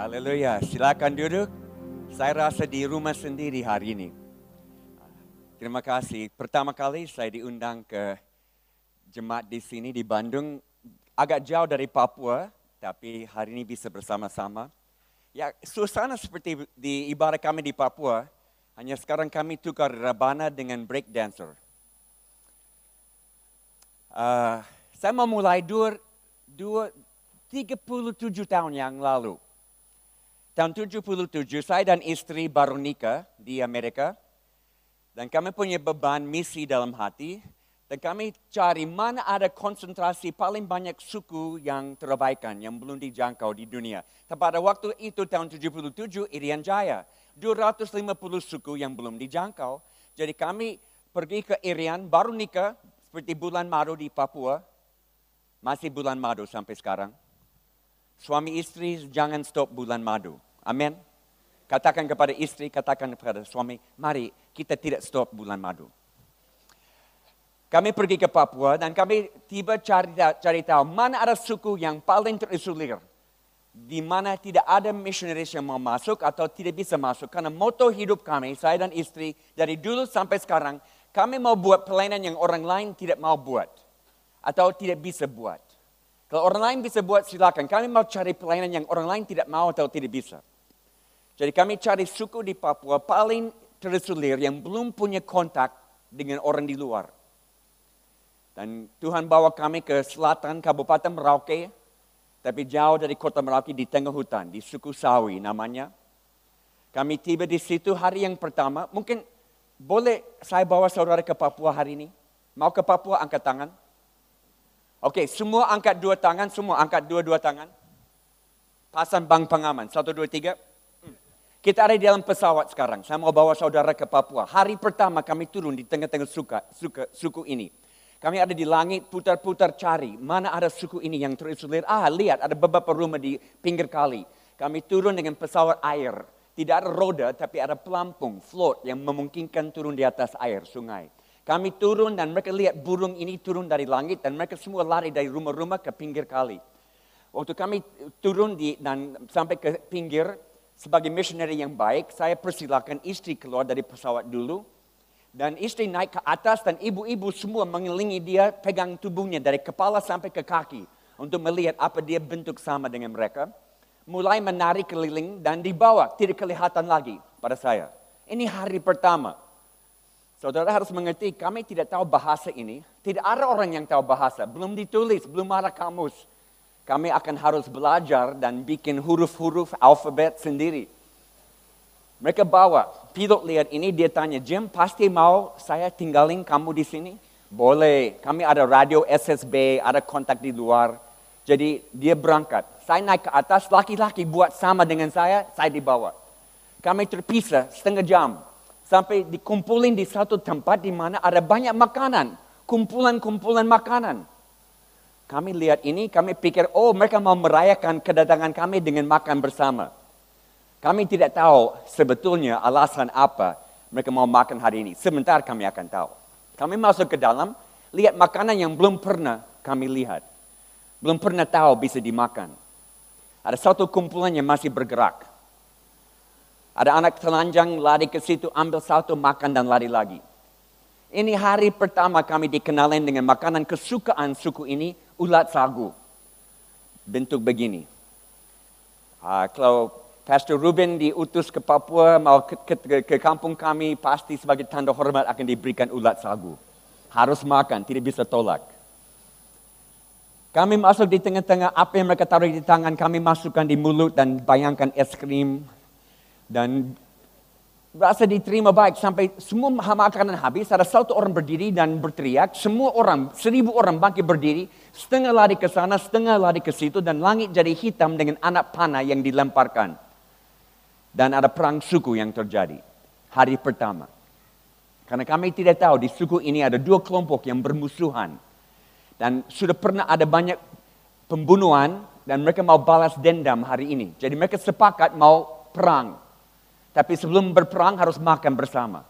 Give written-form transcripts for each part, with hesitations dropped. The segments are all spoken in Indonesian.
Haleluya, silakan duduk. Saya rasa di rumah sendiri hari ini. Terima kasih. Pertama kali saya diundang ke jemaat di sini di Bandung. Agak jauh dari Papua, tapi hari ini bisa bersama-sama. Ya, suasana seperti di ibarat kami di Papua, hanya sekarang kami tukar rebana dengan break dancer. Saya memulai 37 tahun yang lalu. Tahun 77, saya dan istri baru nikah di Amerika. Dan kami punya beban misi dalam hati. Dan kami cari mana ada konsentrasi paling banyak suku yang terabaikan, yang belum dijangkau di dunia. Pada waktu itu tahun 77, Irian Jaya. 250 suku yang belum dijangkau. Jadi kami pergi ke Irian, baru nikah, seperti bulan madu di Papua. Masih bulan madu sampai sekarang. Suami istri jangan stop bulan madu. Amin. Katakan kepada istri, katakan kepada suami, mari kita tidak stop bulan madu. Kami pergi ke Papua dan kami tiba cari tahu mana ada suku yang paling terisolir. Di mana tidak ada missionaries yang mau masuk atau tidak bisa masuk. Karena moto hidup kami, saya dan istri, dari dulu sampai sekarang, kami mau buat pelayanan yang orang lain tidak mau buat. Atau tidak bisa buat. Kalau orang lain bisa buat silakan. Kami mau cari pelayanan yang orang lain tidak mau atau tidak bisa. Jadi kami cari suku di Papua paling terisolir yang belum punya kontak dengan orang di luar. Dan Tuhan bawa kami ke selatan Kabupaten Merauke. Tapi jauh dari kota Merauke di tengah hutan. Di suku Sawi namanya. Kami tiba di situ hari yang pertama. Mungkin boleh saya bawa saudara ke Papua hari ini? Mau ke Papua angkat tangan? Oke, semua angkat dua tangan, semua angkat dua tangan. Pasang bank pengaman, 1, 2, 3. Kita ada di dalam pesawat sekarang, saya mau bawa saudara ke Papua. Hari pertama kami turun di tengah-tengah suku ini. Kami ada di langit, putar-putar cari, mana ada suku ini yang terisolir. Lihat ada beberapa rumah di pinggir kali. Kami turun dengan pesawat air. Tidak ada roda, tapi ada pelampung, float yang memungkinkan turun di atas air, sungai. Kami turun dan mereka lihat burung ini turun dari langit dan mereka semua lari dari rumah-rumah ke pinggir kali. Waktu kami turun dan sampai ke pinggir, sebagai missionary yang baik, saya persilakan istri keluar dari pesawat dulu. Dan istri naik ke atas dan ibu-ibu semua mengelilingi dia, pegang tubuhnya dari kepala sampai ke kaki. Untuk melihat apa dia bentuk sama dengan mereka. Mulai menari keliling dan dibawa, tidak kelihatan lagi pada saya. Ini hari pertama. Saudara harus mengerti, kami tidak tahu bahasa ini. Tidak ada orang yang tahu bahasa. Belum ditulis, belum ada kamus. Kami akan harus belajar dan bikin huruf-huruf alfabet sendiri. Mereka bawa, pilot lihat ini, dia tanya, Jim pasti mau saya tinggalin kamu di sini? Boleh, kami ada radio SSB, ada kontak di luar. Jadi dia berangkat. Saya naik ke atas, laki-laki buat sama dengan saya dibawa. Kami terpisah setengah jam. Sampai dikumpulin di satu tempat di mana ada banyak makanan. Kumpulan-kumpulan makanan. Kami lihat ini, kami pikir, mereka mau merayakan kedatangan kami dengan makan bersama. Kami tidak tahu sebetulnya alasan apa mereka mau makan hari ini. Sebentar kami akan tahu. Kami masuk ke dalam, lihat makanan yang belum pernah kami lihat. Belum pernah tahu bisa dimakan. Ada satu kumpulan yang masih bergerak. Ada anak telanjang lari ke situ, ambil satu, makan dan lari lagi. Ini hari pertama kami dikenalin dengan makanan kesukaan suku ini, ulat sagu. Bentuk begini. Kalau Pastor Ruben diutus ke Papua, mau ke kampung kami, pasti sebagai tanda hormat akan diberikan ulat sagu. Harus makan, tidak bisa tolak. Kami masuk di tengah-tengah, apa yang mereka taruh di tangan, kami masukkan di mulut dan bayangkan es krim. Dan rasa diterima baik sampai semua makanan habis. Ada satu orang berdiri dan berteriak. Semua orang, 1000 orang bangkit berdiri. Setengah lari ke sana, setengah lari ke situ. Dan langit jadi hitam dengan anak panah yang dilemparkan. Dan ada perang suku yang terjadi. Hari pertama. Karena kami tidak tahu di suku ini ada 2 kelompok yang bermusuhan. Dan sudah pernah ada banyak pembunuhan. Dan mereka mau balas dendam hari ini. Jadi mereka sepakat mau perang. Tapi sebelum berperang harus makan bersama.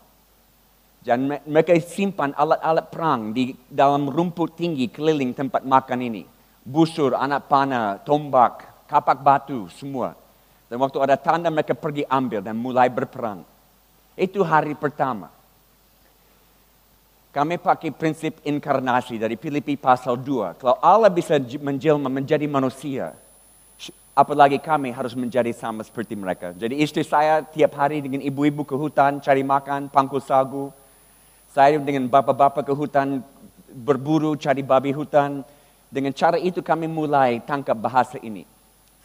Dan mereka simpan alat-alat perang di dalam rumput tinggi keliling tempat makan ini. Busur, anak panah, tombak, kapak batu, semua. Dan waktu ada tanda mereka pergi ambil dan mulai berperang. Itu hari pertama. Kami pakai prinsip inkarnasi dari Filipi pasal 2. Kalau Allah bisa menjelma menjadi manusia, apalagi kami harus menjadi sama seperti mereka. Jadi istri saya tiap hari dengan ibu-ibu ke hutan cari makan, pangkul sagu. Saya dengan bapak-bapak ke hutan berburu, cari babi hutan. Dengan cara itu kami mulai tangkap bahasa ini.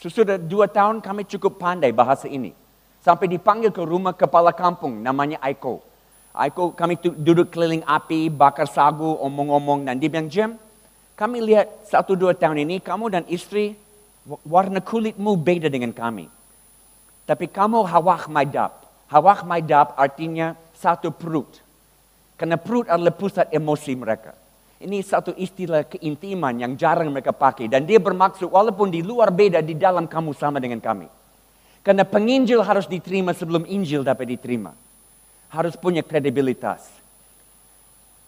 Sesudah 2 tahun kami cukup pandai bahasa ini. Sampai dipanggil ke rumah kepala kampung namanya Aiko. Aiko kami duduk keliling api, bakar sagu, omong-omong. Dan dia bilang, Jim, kami lihat 1-2 tahun ini kamu dan istri warna kulitmu beda dengan kami. Tapi kamu hawak maidap. Hawak maidap artinya satu perut. Karena perut adalah pusat emosi mereka. Ini satu istilah keintiman yang jarang mereka pakai. Dan dia bermaksud walaupun di luar beda, di dalam kamu sama dengan kami. Karena penginjil harus diterima sebelum Injil dapat diterima. Harus punya kredibilitas.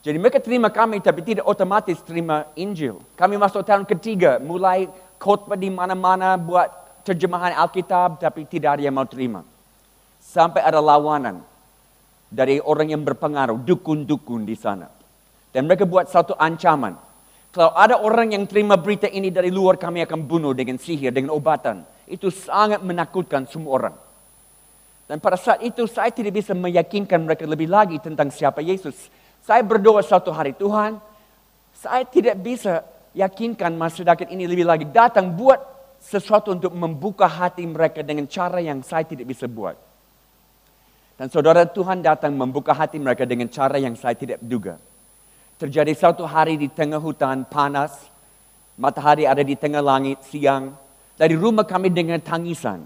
Jadi mereka terima kami tapi tidak otomatis terima Injil. Kami masuk tahun ketiga, mulai khotbah di mana-mana buat terjemahan Alkitab tapi tidak ada yang mau terima. Sampai ada lawanan dari orang yang berpengaruh, dukun-dukun di sana. Dan mereka buat satu ancaman. Kalau ada orang yang terima berita ini dari luar, kami akan bunuh dengan sihir, dengan obatan. Itu sangat menakutkan semua orang. Dan pada saat itu saya tidak bisa meyakinkan mereka lebih lagi tentang siapa Yesus. Saya berdoa satu hari, Tuhan, saya tidak bisa yakinkan masyarakat ini lebih lagi. Datang buat sesuatu untuk membuka hati mereka dengan cara yang saya tidak bisa buat. Dan saudara, Tuhan datang membuka hati mereka dengan cara yang saya tidak duga. Terjadi satu hari di tengah hutan panas, matahari ada di tengah langit siang. Dari rumah kami dengar tangisan.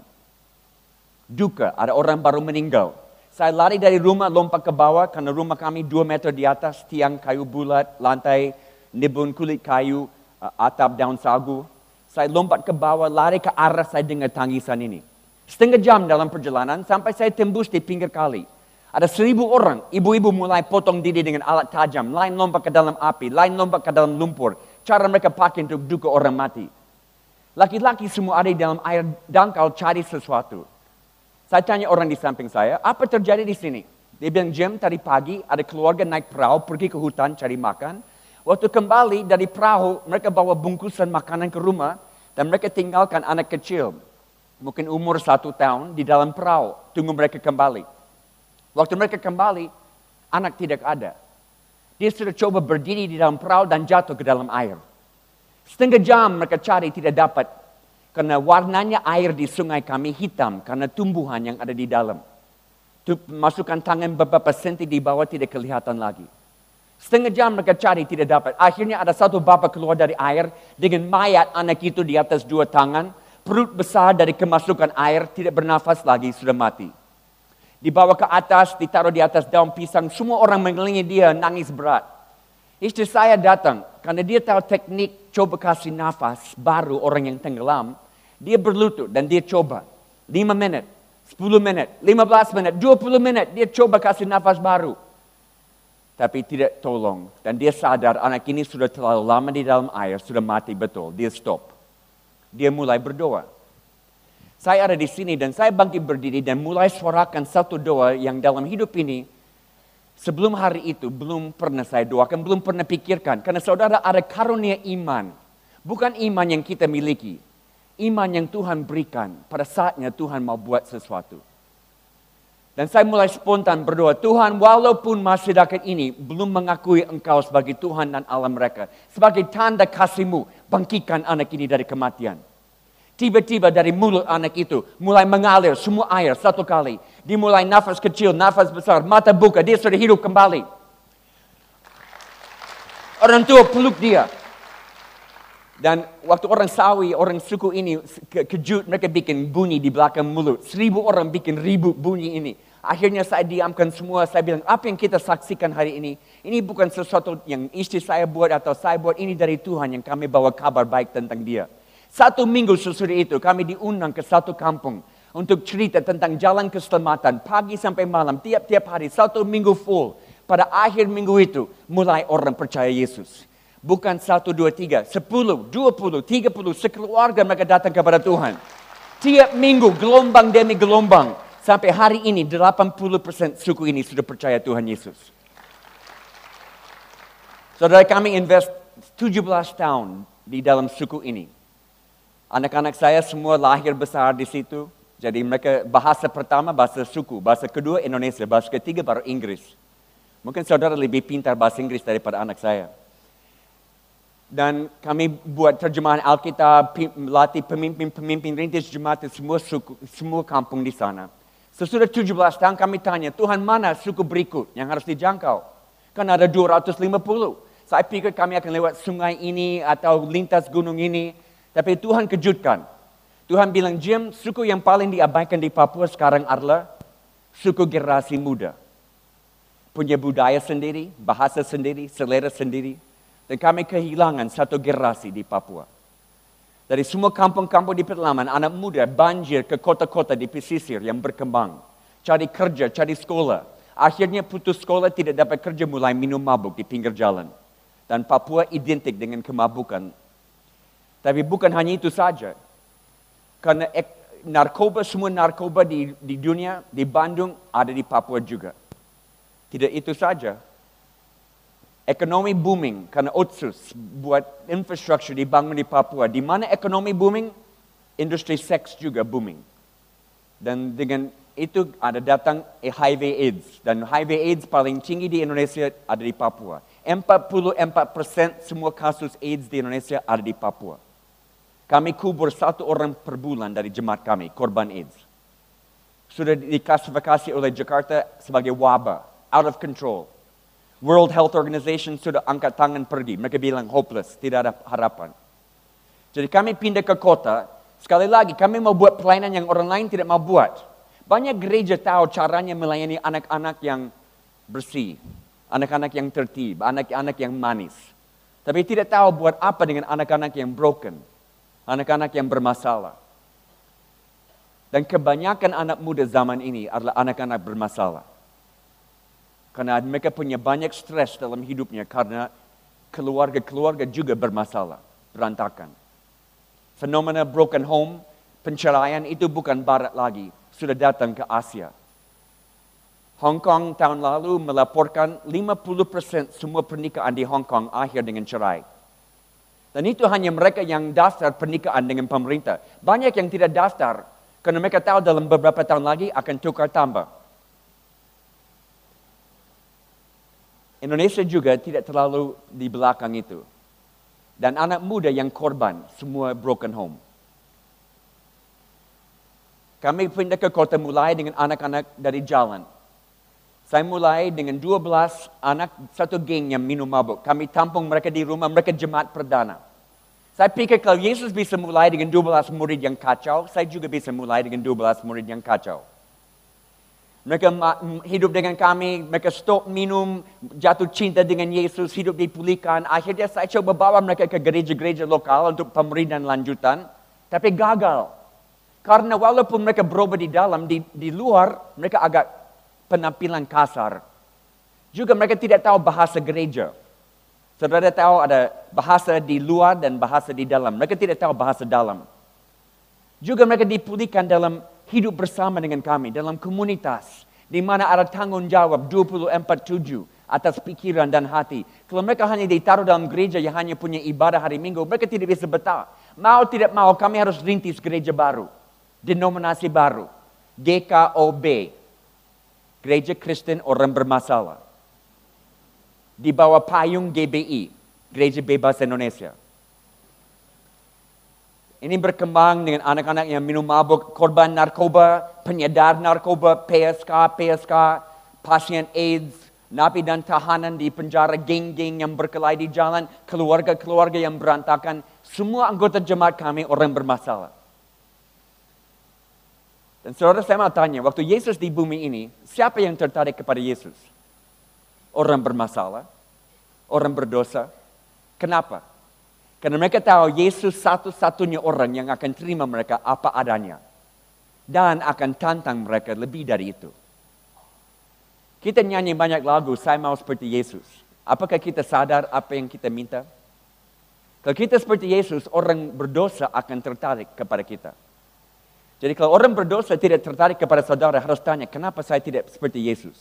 Duka, ada orang baru meninggal. Saya lari dari rumah, lompat ke bawah karena rumah kami 2 meter di atas, tiang kayu bulat, lantai, nibun kulit kayu, atap daun sagu. Saya lompat ke bawah, lari ke arah saya dengar tangisan ini. Setengah jam dalam perjalanan sampai saya tembus di pinggir kali. Ada 1,000 orang, ibu-ibu mulai potong diri dengan alat tajam, lain lompat ke dalam api, lain lompat ke dalam lumpur. Cara mereka pakai untuk duka orang mati. Laki-laki semua ada di dalam air dangkal cari sesuatu. Saya tanya orang di samping saya, apa terjadi di sini? Dia bilang, Jim, tadi pagi ada keluarga naik perahu pergi ke hutan cari makan. Waktu kembali dari perahu, mereka bawa bungkusan makanan ke rumah dan mereka tinggalkan anak kecil. Mungkin umur 1 tahun di dalam perahu, tunggu mereka kembali. Waktu mereka kembali, anak tidak ada. Dia sudah coba berdiri di dalam perahu dan jatuh ke dalam air. Setengah jam mereka cari tidak dapat. Karena warnanya air di sungai kami hitam karena tumbuhan yang ada di dalam. Masukkan tangan beberapa senti di bawah tidak kelihatan lagi. Setengah jam mereka cari tidak dapat. Akhirnya ada satu bapak keluar dari air dengan mayat anak itu di atas 2 tangan. Perut besar dari kemasukan air, tidak bernafas lagi, sudah mati. Dibawa ke atas, ditaruh di atas daun pisang. Semua orang mengelilingi dia, nangis berat. Istri saya datang karena dia tahu teknik coba kasih nafas baru orang yang tenggelam. Dia berlutut dan dia coba. 5 menit, 10 menit, 15 menit, 20 menit. Dia coba kasih nafas baru. Tapi tidak tolong. Dan dia sadar anak ini sudah terlalu lama di dalam air, sudah mati betul. Dia stop. Dia mulai berdoa. Saya ada di sini dan saya bangkit berdiri dan mulai suarakan satu doa yang dalam hidup ini sebelum hari itu belum pernah saya doakan, belum pernah pikirkan. Karena saudara ada karunia iman. Bukan iman yang kita miliki. Iman yang Tuhan berikan pada saatnya Tuhan mau buat sesuatu. Dan saya mulai spontan berdoa, Tuhan walaupun masyarakat ini belum mengakui Engkau sebagai Tuhan dan Allah mereka. Sebagai tanda kasih-Mu, bangkitkan anak ini dari kematian. Tiba-tiba dari mulut anak itu mulai mengalir semua air satu kali. Dia mulai nafas kecil, nafas besar, mata buka, dia sudah hidup kembali. Orang tua peluk dia. Dan waktu orang Sawi, orang suku ini kejut, mereka bikin bunyi di belakang mulut. 1,000 orang bikin ribut bunyi ini. Akhirnya saya diamkan semua, saya bilang, apa yang kita saksikan hari ini bukan sesuatu yang istri saya buat atau saya buat, ini dari Tuhan yang kami bawa kabar baik tentang dia. 1 minggu sesudah itu kami diundang ke satu kampung untuk cerita tentang jalan keselamatan. Pagi sampai malam, tiap-tiap hari, 1 minggu full. Pada akhir minggu itu, mulai orang percaya Yesus. Bukan 1, 2, 3, 10, 20, 30, sekeluarga mereka datang kepada Tuhan. Tiap minggu, gelombang demi gelombang. Sampai hari ini, 80% suku ini sudah percaya Tuhan Yesus. Saudara kami invest 17 tahun di dalam suku ini. Anak-anak saya semua lahir besar di situ. Jadi mereka bahasa pertama bahasa suku, bahasa kedua Indonesia, bahasa ketiga baru Inggris. Mungkin saudara lebih pintar bahasa Inggris daripada anak saya. Dan kami buat terjemahan Alkitab, latih pemimpin rintis jemaat semua suku, semua kampung di sana. Sesudah 17 tahun kami tanya, Tuhan mana suku berikut yang harus dijangkau? Kan ada 250. Saya pikir kami akan lewat sungai ini atau lintas gunung ini. Tapi Tuhan kejutkan. Tuhan bilang, Jim, suku yang paling diabaikan di Papua sekarang adalah suku generasi muda. Punya budaya sendiri, bahasa sendiri, selera sendiri. Dan kami kehilangan satu generasi di Papua. Dari semua kampung-kampung di pedalaman, anak muda banjir ke kota-kota di pesisir yang berkembang. Cari kerja, cari sekolah. Akhirnya putus sekolah, tidak dapat kerja, mulai minum mabuk di pinggir jalan. Dan Papua identik dengan kemabukan. Tapi bukan hanya itu saja. Karena narkoba, semua narkoba di dunia, di Bandung, ada di Papua juga. Tidak itu saja. Ekonomi booming karena Otsus buat infrastruktur dibangun di Papua. Di mana ekonomi booming, industri seks juga booming. Dan dengan itu ada datang HIV AIDS. Dan HIV AIDS paling tinggi di Indonesia ada di Papua. 44% semua kasus AIDS di Indonesia ada di Papua. Kami kubur 1 orang per bulan dari jemaat kami, korban AIDS. Sudah diklasifikasi oleh Jakarta sebagai wabah, out of control. World Health Organization sudah angkat tangan pergi. Mereka bilang hopeless, tidak ada harapan. Jadi kami pindah ke kota. Sekali lagi, kami mau buat pelayanan yang orang lain tidak mau buat. Banyak gereja tahu caranya melayani anak-anak yang bersih. Anak-anak yang tertib, anak-anak yang manis. Tapi tidak tahu buat apa dengan anak-anak yang broken. Anak-anak yang bermasalah. Dan kebanyakan anak muda zaman ini adalah anak-anak bermasalah. Karena mereka punya banyak stres dalam hidupnya karena keluarga-keluarga juga bermasalah, berantakan. Fenomena broken home, penceraian itu bukan barat lagi, sudah datang ke Asia. Hong Kong tahun lalu melaporkan 50% semua pernikahan di Hong Kong akhir dengan cerai. Dan itu hanya mereka yang daftar pernikahan dengan pemerintah. Banyak yang tidak daftar karena mereka tahu dalam beberapa tahun lagi akan tukar tambah. Indonesia juga tidak terlalu di belakang itu. Dan anak muda yang korban, semua broken home. Kami pindah ke kota mulai dengan anak-anak dari jalan. Saya mulai dengan 12 anak, satu geng yang minum mabuk. Kami tampung mereka di rumah, mereka jemaat perdana. Saya pikir kalau Yesus bisa mulai dengan 12 murid yang kacau, saya juga bisa mulai dengan 12 murid yang kacau. Mereka hidup dengan kami, mereka stop minum, jatuh cinta dengan Yesus, hidup dipulihkan. Akhirnya saya coba bawa mereka ke gereja-gereja lokal untuk pemberian lanjutan. Tapi gagal. Karena walaupun mereka berubah di dalam, di luar mereka agak penampilan kasar. Juga mereka tidak tahu bahasa gereja. Saudara tahu ada bahasa di luar dan bahasa di dalam. Mereka tidak tahu bahasa dalam. Juga mereka dipulihkan dalam hidup bersama dengan kami dalam komunitas di mana ada tanggung jawab 24/7 atas pikiran dan hati. Kalau mereka hanya ditaruh dalam gereja yang hanya punya ibadah hari Minggu, mereka tidak bisa betah. Mau tidak mau kami harus rintis gereja baru, denominasi baru, GKOB, Gereja Kristen Orang Bermasalah. Di bawah payung GBI, Gereja Bebas Indonesia. Ini berkembang dengan anak-anak yang minum mabuk, korban narkoba, penyedar narkoba, PSK, pasien AIDS, napi dan tahanan di penjara, geng-geng yang berkelahi di jalan, keluarga-keluarga yang berantakan. Semua anggota jemaat kami orang bermasalah. Dan saudara saya mau tanya, waktu Yesus di bumi ini, siapa yang tertarik kepada Yesus? Orang bermasalah, orang berdosa. Kenapa? Karena mereka tahu Yesus satu-satunya orang yang akan terima mereka apa adanya. Dan akan tantang mereka lebih dari itu. Kita nyanyi banyak lagu, saya mau seperti Yesus. Apakah kita sadar apa yang kita minta? Kalau kita seperti Yesus, orang berdosa akan tertarik kepada kita. Jadi kalau orang berdosa tidak tertarik kepada saudara, harus tanya, kenapa saya tidak seperti Yesus?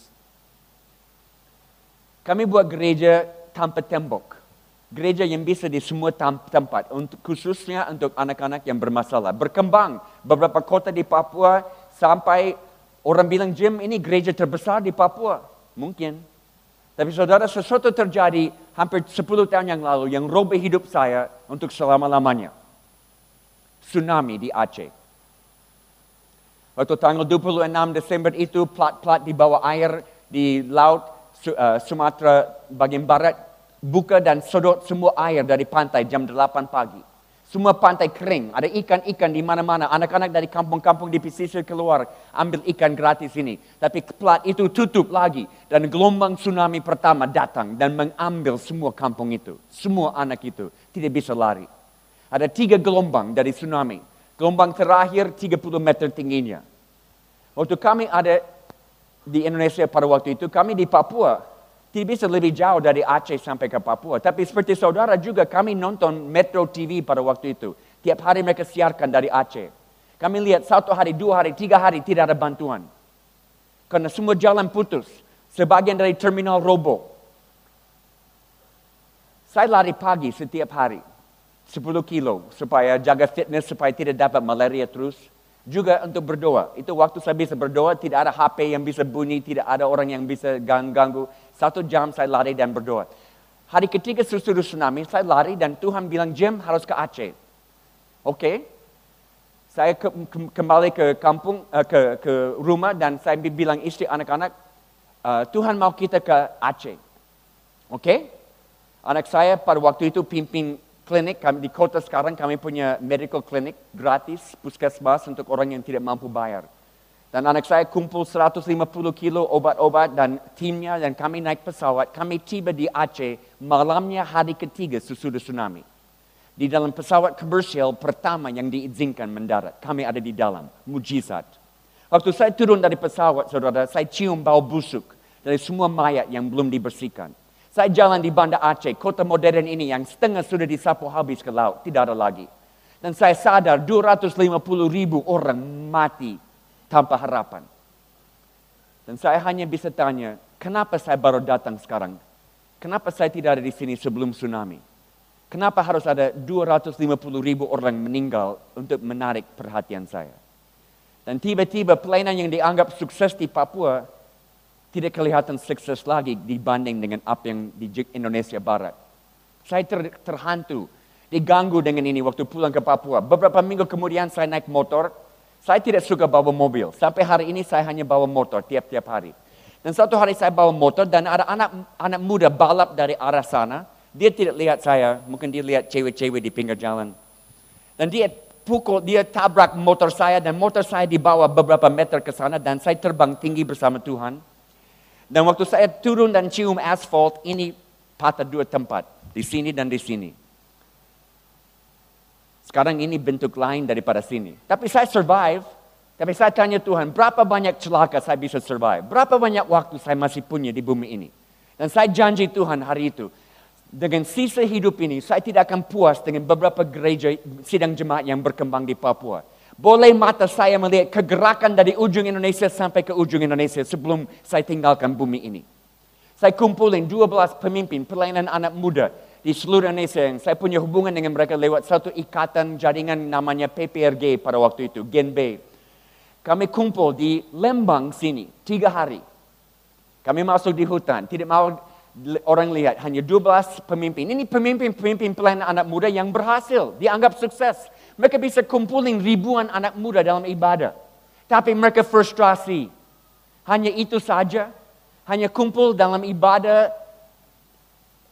Kami buat gereja tanpa tembok. Gereja yang bisa di semua tempat, khususnya untuk anak-anak yang bermasalah. Berkembang beberapa kota di Papua, sampai orang bilang, Jim, ini gereja terbesar di Papua. Mungkin. Tapi saudara, sesuatu terjadi hampir 10 tahun yang lalu yang robek hidup saya untuk selama-lamanya. Tsunami di Aceh. Waktu tanggal 26 Desember itu, plat-plat di bawah air di laut Sumatera bagian barat buka dan sedot semua air dari pantai jam 8 pagi. Semua pantai kering, ada ikan-ikan di mana-mana. Anak-anak dari kampung-kampung di pesisir keluar, ambil ikan gratis ini. Tapi plat itu tutup lagi. Dan gelombang tsunami pertama datang dan mengambil semua kampung itu. Semua anak itu tidak bisa lari. Ada 3 gelombang dari tsunami. Gelombang terakhir 30 meter tingginya. Waktu kami ada di Indonesia pada waktu itu, kami di Papua, tidak bisa lebih jauh dari Aceh sampai ke Papua. Tapi seperti saudara juga, kami nonton Metro TV pada waktu itu. Tiap hari mereka siarkan dari Aceh. Kami lihat 1 hari, 2 hari, 3 hari tidak ada bantuan. Karena semua jalan putus. Sebagian dari terminal roboh. Saya lari pagi setiap hari. 10 kilo supaya jaga fitness, supaya tidak dapat malaria terus. Juga untuk berdoa. Itu waktu saya bisa berdoa, tidak ada HP yang bisa bunyi, tidak ada orang yang bisa ganggu. 1 jam saya lari dan berdoa. Hari ketiga sesudah tsunami, saya lari dan Tuhan bilang, Jim harus ke Aceh. Oke. Saya kembali ke kampung, ke rumah dan saya bilang istri anak-anak, Tuhan mau kita ke Aceh. Oke. Anak saya pada waktu itu pimpin klinik, kami di kota sekarang kami punya medical clinic gratis, puskesmas untuk orang yang tidak mampu bayar. Dan anak saya kumpul 150 kilo obat-obat dan timnya dan kami naik pesawat. Kami tiba di Aceh malamnya hari ketiga sesudah tsunami. Di dalam pesawat komersial pertama yang diizinkan mendarat. Kami ada di dalam, mujizat. Waktu saya turun dari pesawat, saudara, saya cium bau busuk dari semua mayat yang belum dibersihkan. Saya jalan di Banda Aceh, kota modern ini yang setengah sudah disapu habis ke laut. Tidak ada lagi. Dan saya sadar 250.000 orang mati tanpa harapan. Dan saya hanya bisa tanya, kenapa saya baru datang sekarang? Kenapa saya tidak ada di sini sebelum tsunami? Kenapa harus ada 250.000 orang meninggal untuk menarik perhatian saya? Dan tiba-tiba pelayanan yang dianggap sukses di Papua tidak kelihatan sukses lagi dibanding dengan apa yang di Indonesia Barat. Saya terhantu, diganggu dengan ini waktu pulang ke Papua. Beberapa minggu kemudian saya naik motor. Saya tidak suka bawa mobil. Sampai hari ini saya hanya bawa motor tiap-tiap hari. Dan suatu hari saya bawa motor dan ada anak muda balap dari arah sana. Dia tidak lihat saya, mungkin dia lihat cewek-cewek di pinggir jalan. Dan dia tabrak motor saya dan motor saya dibawa beberapa meter ke sana dan saya terbang tinggi bersama Tuhan. Dan waktu saya turun dan cium asfalt, ini patah 2 tempat. Di sini dan di sini. Sekarang ini bentuk lain daripada sini. Tapi saya survive. Tapi saya tanya Tuhan, berapa banyak celaka saya bisa survive? Berapa banyak waktu saya masih punya di bumi ini? Dan saya janji Tuhan hari itu, dengan sisa hidup ini, saya tidak akan puas dengan beberapa gereja sidang jemaat yang berkembang di Papua. Boleh mata saya melihat kegerakan dari ujung Indonesia sampai ke ujung Indonesia sebelum saya tinggalkan bumi ini. Saya kumpulin 12 pemimpin pelayanan anak muda di seluruh Indonesia yang saya punya hubungan dengan mereka lewat satu ikatan jaringan namanya PPRG pada waktu itu, Gen B. Kami kumpul di Lembang sini 3 hari. Kami masuk di hutan, tidak mau orang lihat, hanya 12 pemimpin. Ini pemimpin pelayanan anak muda yang berhasil, dianggap sukses. Mereka bisa kumpulin ribuan anak muda dalam ibadah. Tapi mereka frustrasi. Hanya itu saja. Hanya kumpul dalam ibadah.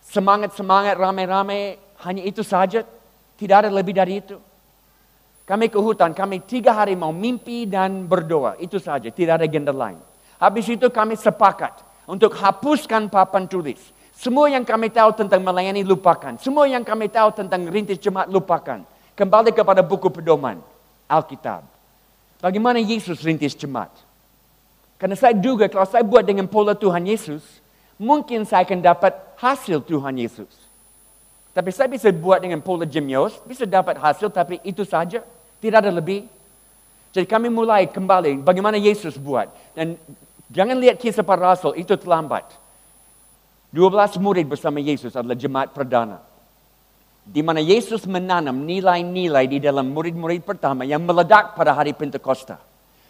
Semangat-semangat, rame-rame. Hanya itu saja. Tidak ada lebih dari itu. Kami ke hutan, kami 3 hari mau mimpi dan berdoa. Itu saja, tidak ada agenda lain. Habis itu kami sepakat untuk hapuskan papan tulis. Semua yang kami tahu tentang melayani lupakan. Semua yang kami tahu tentang rintis jemaat lupakan. Kembali kepada buku pedoman, Alkitab. Bagaimana Yesus rintis jemaat? Karena saya duga kalau saya buat dengan pola Tuhan Yesus, mungkin saya akan dapat hasil Tuhan Yesus. Tapi saya bisa buat dengan pola Jim Yos, bisa dapat hasil tapi itu saja, tidak ada lebih. Jadi kami mulai kembali bagaimana Yesus buat. Dan jangan lihat kisah para rasul, itu terlambat. 12 murid bersama Yesus adalah jemaat perdana. Di mana Yesus menanam nilai-nilai di dalam murid-murid pertama yang meledak pada hari Pentakosta.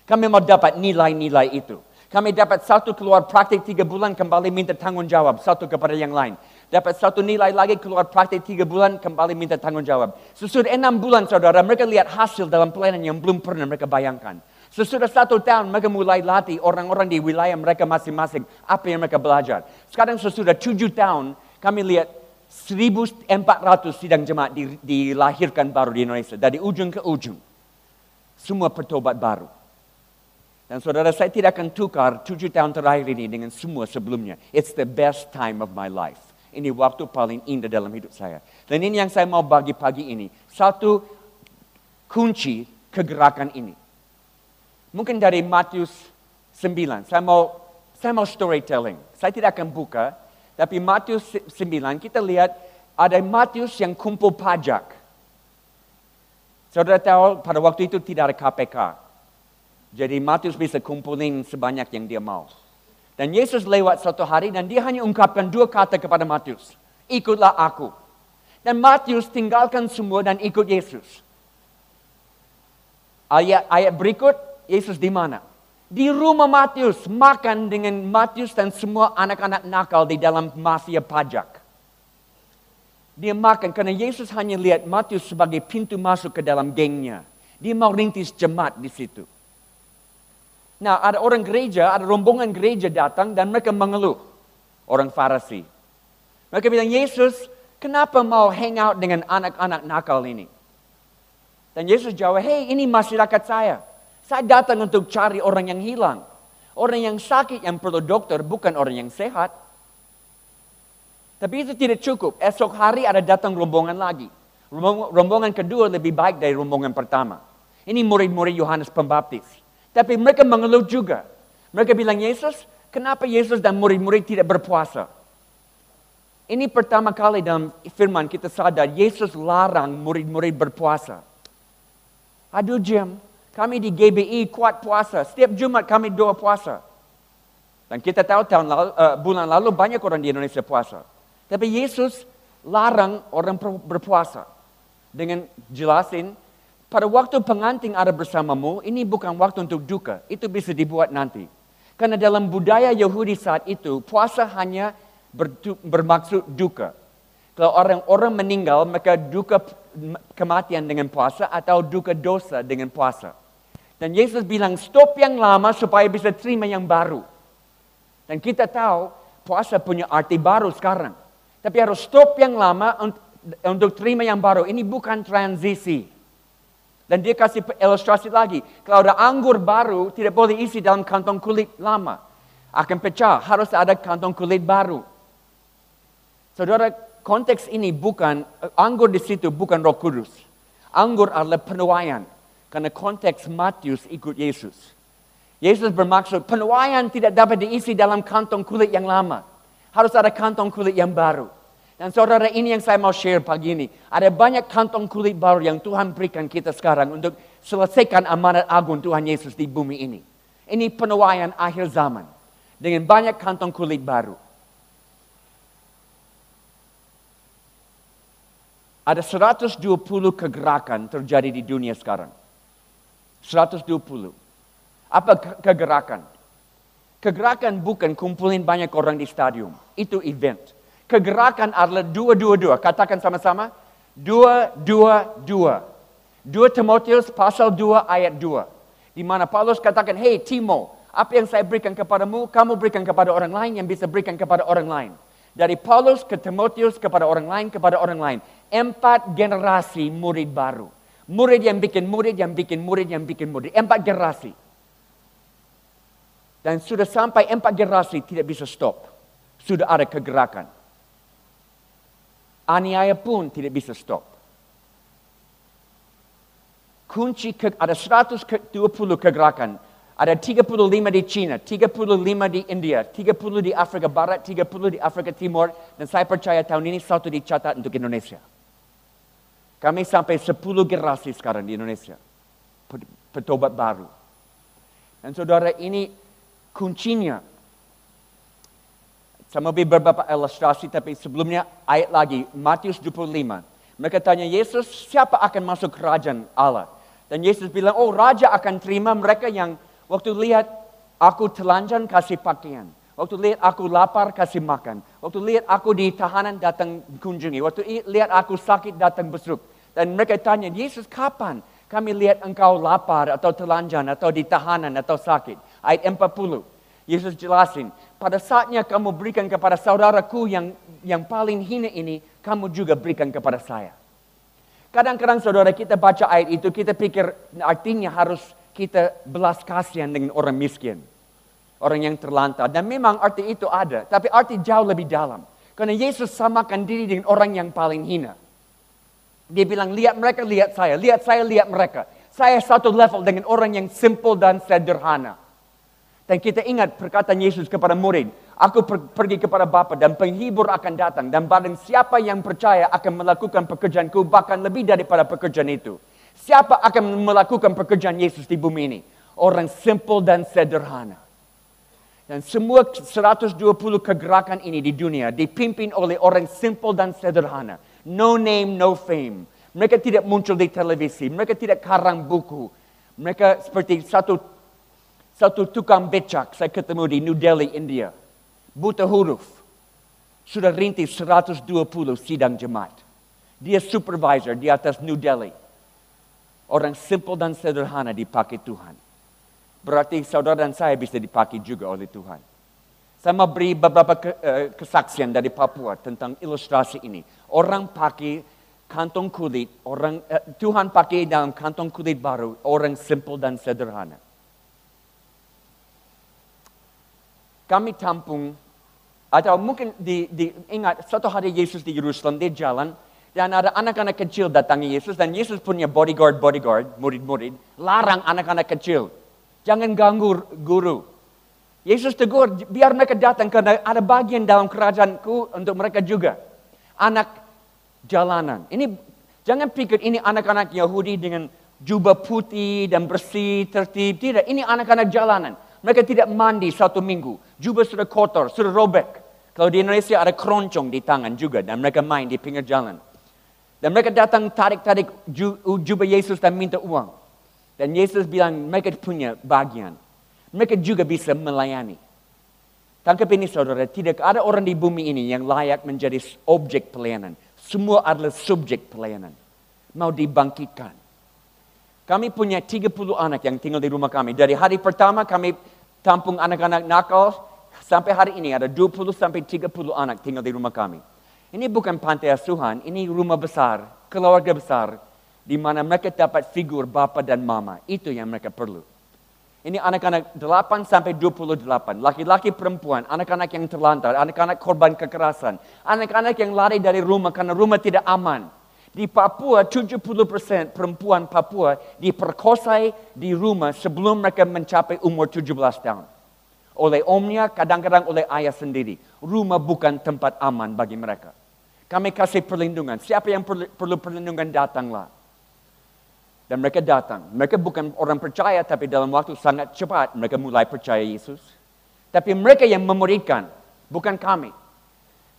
Kami mau dapat nilai-nilai itu. Kami dapat satu keluar praktik 3 bulan, kembali minta tanggung jawab satu kepada yang lain. Dapat satu nilai lagi, keluar praktik 3 bulan, kembali minta tanggung jawab. Sesudah 6 bulan, saudara, mereka lihat hasil dalam pelayanan yang belum pernah mereka bayangkan. Sesudah 1 tahun, mereka mulai latih orang-orang di wilayah mereka masing-masing. Apa yang mereka belajar. Sekarang sesudah 7 tahun, kami lihat 1.400 sidang jemaat dilahirkan baru di Indonesia. Dari ujung ke ujung. Semua pertobat baru. Dan saudara, saya tidak akan tukar 7 tahun terakhir ini dengan semua sebelumnya. It's the best time of my life. Ini waktu paling indah dalam hidup saya. Dan ini yang saya mau bagi pagi ini. Satu kunci kegerakan ini. Mungkin dari Matius 9. Saya mau storytelling. Saya tidak akan buka. Tapi Matius 9 kita lihat ada Matius yang kumpul pajak. Saudara tahu pada waktu itu tidak ada KPK. Jadi Matius bisa kumpulin sebanyak yang dia mau. Dan Yesus lewat suatu hari dan dia hanya ungkapkan 2 kata kepada Matius. Ikutlah aku. Dan Matius tinggalkan semua dan ikut Yesus. Ayat berikut, Yesus di mana? Di rumah Matius, makan dengan Matius dan semua anak-anak nakal di dalam mafia pajak. Dia makan karena Yesus hanya lihat Matius sebagai pintu masuk ke dalam gengnya. Dia mau rintis jemaat di situ. Nah, ada orang gereja, ada rombongan gereja datang dan mereka mengeluh. Orang Farisi. Mereka bilang, Yesus, kenapa mau hang out dengan anak-anak nakal ini? Dan Yesus jawab, hey, ini masyarakat saya. Saya datang untuk cari orang yang hilang. Orang yang sakit yang perlu dokter, bukan orang yang sehat. Tapi itu tidak cukup. Esok hari ada datang rombongan lagi. Rombongan kedua lebih baik dari rombongan pertama. Ini murid-murid Yohanes Pembaptis. Tapi mereka mengeluh juga. Mereka bilang, Yesus, kenapa Yesus dan murid-murid tidak berpuasa? Ini pertama kali dalam firman kita sadar, Yesus larang murid-murid berpuasa. Aduh Jim, kami di GBI kuat puasa. Setiap Jumat kami doa puasa. Dan kita tahu bulan lalu banyak orang di Indonesia puasa. Tapi Yesus larang orang berpuasa. Dengan jelasin, pada waktu pengantin ada bersamamu, ini bukan waktu untuk duka. Itu bisa dibuat nanti. Karena dalam budaya Yahudi saat itu, puasa hanya bermaksud duka. Kalau orang meninggal, maka duka kematian dengan puasa atau duka dosa dengan puasa. Dan Yesus bilang, stop yang lama supaya bisa terima yang baru. Dan kita tahu, puasa punya arti baru sekarang. Tapi harus stop yang lama untuk terima yang baru. Ini bukan transisi. Dan dia kasih ilustrasi lagi. Kalau ada anggur baru, tidak boleh isi dalam kantong kulit lama. Akan pecah, harus ada kantong kulit baru. Saudara, konteks ini bukan, anggur di situ bukan Roh Kudus. Anggur adalah penuaian. Karena konteks Matius ikut Yesus. Yesus bermaksud penuaian tidak dapat diisi dalam kantong kulit yang lama. Harus ada kantong kulit yang baru. Dan saudara, ini yang saya mau share pagi ini. Ada banyak kantong kulit baru yang Tuhan berikan kita sekarang untuk selesaikan amanat agung Tuhan Yesus di bumi ini. Ini penuaian akhir zaman. Dengan banyak kantong kulit baru. Ada 120 kegerakan terjadi di dunia sekarang. 120. Apa kegerakan? Kegerakan bukan kumpulin banyak orang di stadium. Itu event. Kegerakan adalah 222. Katakan sama-sama. 222. 2 Timotius pasal 2 ayat 2. Di mana Paulus katakan, hey Timo, apa yang saya berikan kepadamu, kamu berikan kepada orang lain yang bisa berikan kepada orang lain. Dari Paulus ke Timotius kepada orang lain, kepada orang lain. 4 generasi murid baru. Murid yang bikin murid, yang bikin murid, yang bikin murid. 4 generasi. Dan sudah sampai 4 generasi tidak bisa stop. Sudah ada kegerakan. Aniaya pun tidak bisa stop. Kunci ada 120 kegerakan. Ada 35 di China, 35 di India, 30 di Afrika Barat, 30 di Afrika Timur. Dan saya percaya tahun ini 1 dicatat untuk Indonesia. Kami sampai 10 generasi sekarang di Indonesia. petobat baru. Dan saudara, ini kuncinya. Saya mau beri beberapa ilustrasi, tapi sebelumnya ayat lagi, Matius 25. Mereka tanya Yesus, siapa akan masuk kerajaan Allah? Dan Yesus bilang, oh raja akan terima mereka yang waktu lihat aku telanjang kasih pakaian. Waktu lihat aku lapar kasih makan. Waktu lihat aku di tahanan datang kunjungi. Waktu lihat aku sakit datang besuk. Dan mereka tanya, Yesus kapan kami lihat engkau lapar atau telanjang atau di tahanan atau sakit? Ayat 40. Yesus jelasin, pada saatnya kamu berikan kepada saudaraku yang paling hina ini, kamu juga berikan kepada saya. Kadang-kadang saudara kita baca ayat itu, kita pikir artinya harus kita belas kasihan dengan orang miskin. Orang yang terlantar. Dan memang arti itu ada. Tapi arti jauh lebih dalam. Karena Yesus samakan diri dengan orang yang paling hina. Dia bilang, lihat mereka, lihat saya. Lihat saya, lihat mereka. Saya satu level dengan orang yang simple dan sederhana. Dan kita ingat perkataan Yesus kepada murid. Aku pergi kepada Bapa dan penghibur akan datang. Dan barang siapa yang percaya akan melakukan pekerjaanku bahkan lebih daripada pekerjaan itu. Siapa akan melakukan pekerjaan Yesus di bumi ini? Orang simple dan sederhana. Dan semua 120 kegerakan ini di dunia dipimpin oleh orang simple dan sederhana. No name, no fame. Mereka tidak muncul di televisi. Mereka tidak karang buku. Mereka seperti satu tukang becak saya ketemu di New Delhi, India. Buta huruf. Sudah rintis 120 sidang jemaat. Dia supervisor di atas New Delhi. Orang simple dan sederhana dipakai Tuhan. Berarti saudara dan saya bisa dipakai juga oleh Tuhan. Saya mau beri beberapa kesaksian dari Papua tentang ilustrasi ini. Orang pakai kantong kulit, Tuhan pakai dalam kantong kulit baru, orang simple dan sederhana. Kami tampung, atau mungkin ingat suatu hari Yesus di Yerusalem, dia jalan, dan ada anak-anak kecil datangi Yesus, dan Yesus punya bodyguard, murid-murid, larang anak-anak kecil. Jangan ganggu guru. Yesus tegur, biar mereka datang karena ada bagian dalam kerajaanku untuk mereka juga. Anak jalanan. Ini jangan pikir ini anak-anak Yahudi dengan jubah putih dan bersih, tertib. Tidak, ini anak-anak jalanan. Mereka tidak mandi 1 minggu. Jubah sudah kotor, sudah robek. Kalau di Indonesia ada keroncong di tangan juga dan mereka main di pinggir jalan. Dan mereka datang tarik-tarik jubah Yesus dan minta uang. Dan Yesus bilang mereka punya bagian. Mereka juga bisa melayani. Tangkap ini saudara, tidak ada orang di bumi ini yang layak menjadi objek pelayanan. Semua adalah subjek pelayanan. Mau dibangkitkan. Kami punya 30 anak yang tinggal di rumah kami. Dari hari pertama kami tampung anak-anak nakal. Sampai hari ini ada 20 sampai 30 anak tinggal di rumah kami. Ini bukan pantai asuhan, ini rumah besar, keluarga besar. Di mana mereka dapat figur bapa dan mama. Itu yang mereka perlu. Ini anak-anak 8 sampai 28. Laki-laki perempuan, anak-anak yang terlantar, anak-anak korban kekerasan. Anak-anak yang lari dari rumah karena rumah tidak aman. Di Papua, 70% perempuan Papua diperkosai di rumah sebelum mereka mencapai umur 17 tahun. Oleh omnya, kadang-kadang oleh ayah sendiri. Rumah bukan tempat aman bagi mereka. Kami kasih perlindungan. Siapa yang perlu perlindungan, datanglah. Dan mereka datang. Mereka bukan orang percaya, tapi dalam waktu sangat cepat mereka mulai percaya Yesus. Tapi mereka yang memuridkan, bukan kami.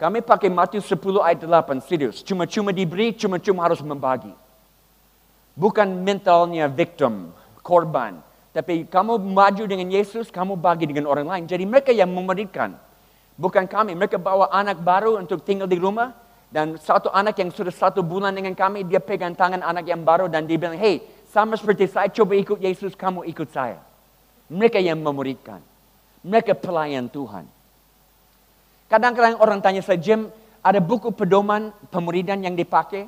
Kami pakai Matius 10 ayat 8, serius. Cuma-cuma diberi, cuma-cuma harus membagi. Bukan mentalnya victim, korban. Tapi kamu maju dengan Yesus, kamu bagi dengan orang lain. Jadi mereka yang memuridkan. Bukan kami. Mereka bawa anak baru untuk tinggal di rumah. Dan satu anak yang sudah 1 bulan dengan kami, dia pegang tangan anak yang baru dan dia bilang, hey, sama seperti saya coba ikut Yesus, kamu ikut saya. Mereka yang memuridkan. Mereka pelayan Tuhan. Kadang-kadang orang tanya saya, Jim, ada buku pedoman pemuridan yang dipakai?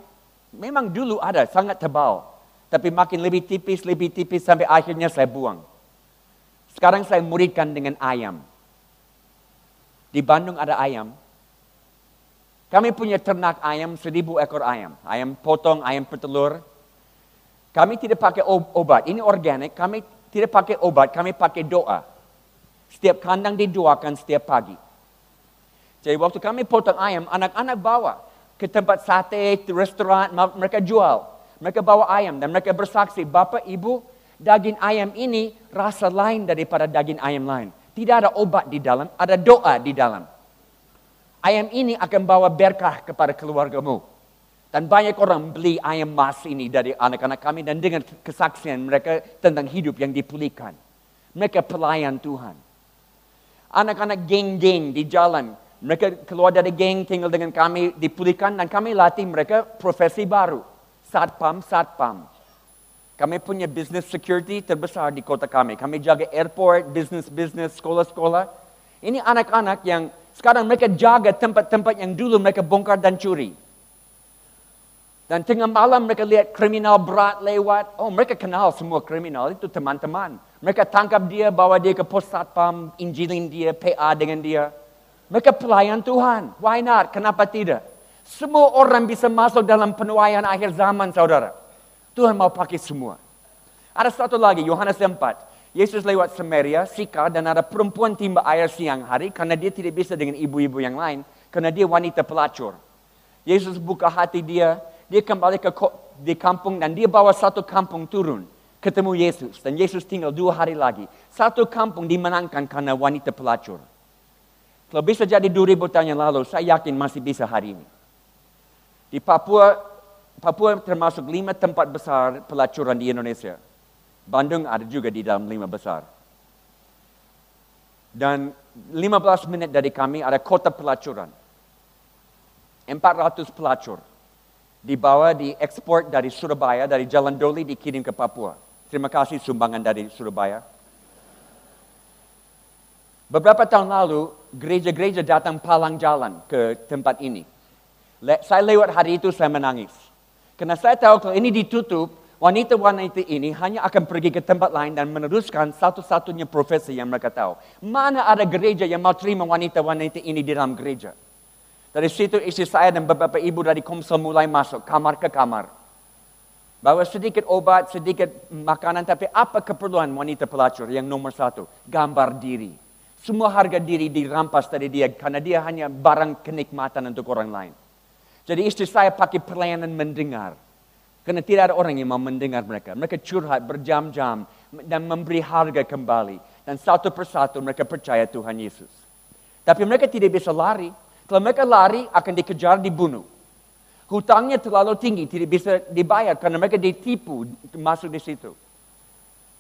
Memang dulu ada, sangat tebal. Tapi makin lebih tipis sampai akhirnya saya buang. Sekarang saya muridkan dengan ayam. Di Bandung ada ayam. Kami punya ternak ayam, 1,000 ekor ayam. Ayam potong, ayam petelur. Kami tidak pakai obat. Ini organik. Kami tidak pakai obat, kami pakai doa. Setiap kandang didoakan setiap pagi. Jadi waktu kami potong ayam, anak-anak bawa ke tempat sate, ke restoran, mereka jual. Mereka bawa ayam dan mereka bersaksi, Bapak, Ibu, Daging ayam ini rasa lain daripada daging ayam lain. Tidak ada obat di dalam, ada doa di dalam. Ayam ini akan bawa berkah kepada keluargamu. Dan banyak orang beli ayam mas ini dari anak-anak kami dan dengan kesaksian mereka tentang hidup yang dipulihkan. Mereka pelayan Tuhan. Anak-anak geng-geng di jalan, mereka keluar dari geng tinggal dengan kami dipulihkan dan kami latih mereka profesi baru. Satpam. Kami punya business security terbesar di kota kami. Kami jaga airport, business, sekolah-sekolah. Ini anak-anak yang sekarang mereka jaga tempat-tempat yang dulu mereka bongkar dan curi. Dan tengah malam mereka lihat kriminal berat lewat. Oh, mereka kenal semua kriminal, itu teman-teman. Mereka tangkap dia, bawa dia ke pos satpam, injilin dia, PA dengan dia. Mereka pelayan Tuhan. Why not? Kenapa tidak? Semua orang bisa masuk dalam penuaian akhir zaman, saudara. Tuhan mau pakai semua. Ada satu lagi, Yohanes 4. Yesus lewat Samaria, Sikar, dan ada perempuan timba air siang hari karena dia tidak bisa dengan ibu-ibu yang lain, karena dia wanita pelacur. Yesus buka hati dia kembali di kampung dan dia bawa satu kampung turun, ketemu Yesus. Dan Yesus tinggal 2 hari lagi. Satu kampung dimenangkan karena wanita pelacur. Kalau bisa jadi 2000 tahun yang lalu, saya yakin masih bisa hari ini. Di Papua termasuk 5 tempat besar pelacuran di Indonesia. Bandung ada juga di dalam 5 besar. Dan 15 menit dari kami ada kota pelacuran. 400 pelacur. Dibawa, diekspor dari Surabaya, dari Jalan Doli dikirim ke Papua. Terima kasih sumbangan dari Surabaya. Beberapa tahun lalu, gereja-gereja datang palang jalan ke tempat ini. Saya lewat hari itu, saya menangis. Karena saya tahu kalau ini ditutup, wanita-wanita ini hanya akan pergi ke tempat lain dan meneruskan satu-satunya profesi yang mereka tahu. Mana ada gereja yang mau terima wanita-wanita ini di dalam gereja? Dari situ istri saya dan beberapa ibu dari Komsel mulai masuk kamar ke kamar. Bawa sedikit obat, sedikit makanan, tapi apa keperluan wanita pelacur yang nomor 1? Gambar diri. Semua harga diri dirampas dari dia karena dia hanya barang kenikmatan untuk orang lain. Jadi istri saya pakai pelayanan mendengar. Karena tidak ada orang yang mau mendengar mereka. Mereka curhat berjam-jam dan memberi harga kembali. Dan satu persatu mereka percaya Tuhan Yesus. Tapi mereka tidak bisa lari. Kalau mereka lari akan dikejar, dibunuh. Hutangnya terlalu tinggi, tidak bisa dibayar karena mereka ditipu masuk di situ.